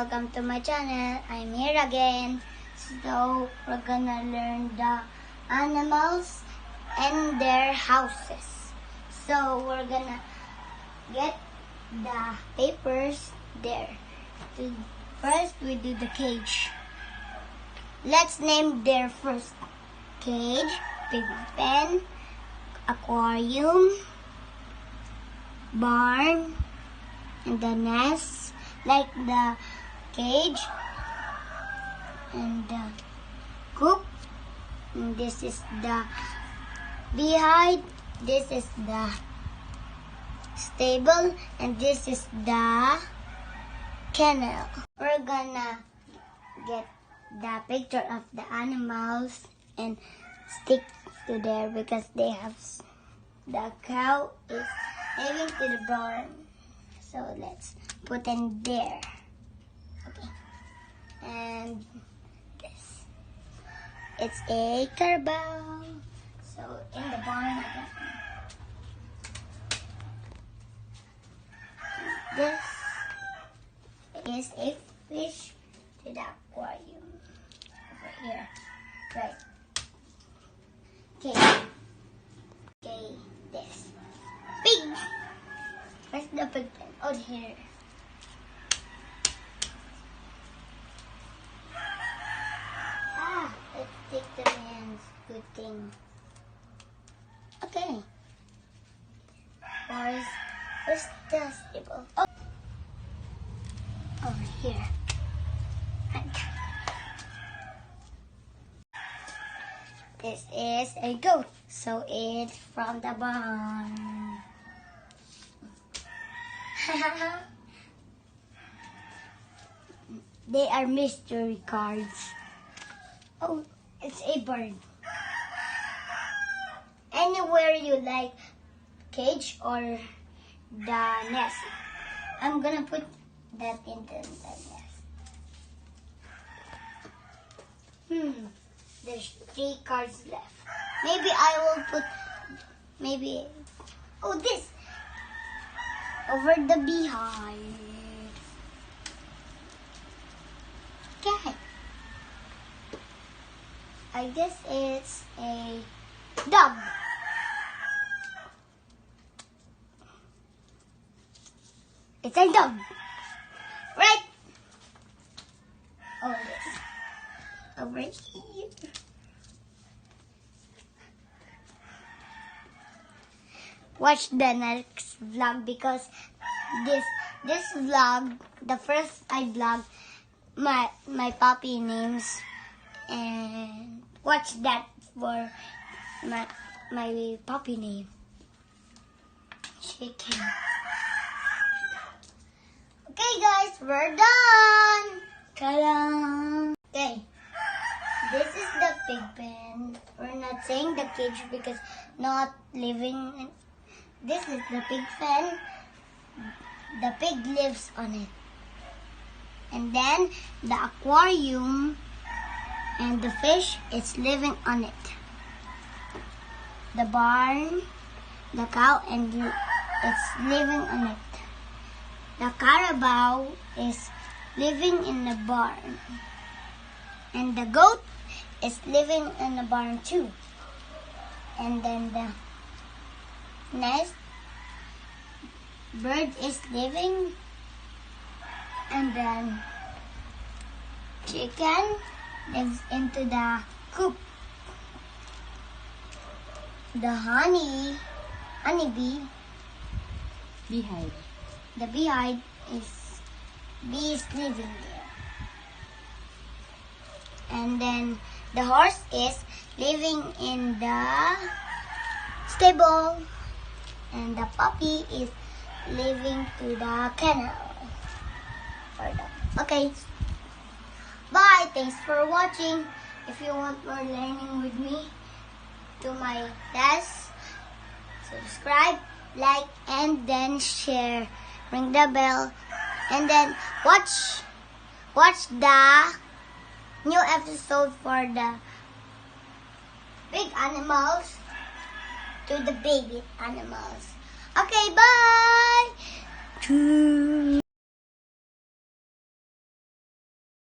welcome to my channel. I'm here again. So we're gonna learn the animals and their houses. So we're gonna get the papers there. First we do the cage. Let's name their first cage, pig pen, aquarium, barn, and the nest, like the cage and the coop. And this is the beehive, this is the stable, and this is the kennel. We're gonna get the picture of the animals and stick to there because they have the cow is living to the barn. So let's put in there. Okay. And this. It's a carabao. So in the barn again. This is a fish to the aquarium. Over here. Right. Okay, this. Pig! Where's the pig pen? Oh, here. Let's take the hands. Good thing. Okay. Where's the stable? Oh. Over here. This is a goat, so it's from the barn. They are mystery cards. Oh, it's a bird. Anywhere you like, cage or the nest. I'm gonna put that into the nest. There's 3 cards left. Maybe I will put, this. Over the beehive. Cat. I guess it's a dog. It's a dog. Right? Oh, this. Over here. Watch the next vlog because this vlog, the first I vlog my puppy names, and watch that for my puppy name. Chicken. Okay guys, we're done. Ta-da! Okay. This is the pig pen. We're not saying the cage because not living. This is the pig pen. The pig lives on it. And then the aquarium and the fish is living on it. The barn, the cow, and it's living on it. The carabao is living in the barn. And the goat is living in the barn too. And then the nest, bird is living, and then chicken lives into the coop. The honeybee, Beehive. the beehive is living there. And then the horse is living in the stable. And the puppy is living to the kennel. Okay. Bye. Thanks for watching. If you want more learning with me, to my desk, subscribe, like, and then share. Ring the bell. And then watch the new episode for the big animals to the baby animals. Okay, bye!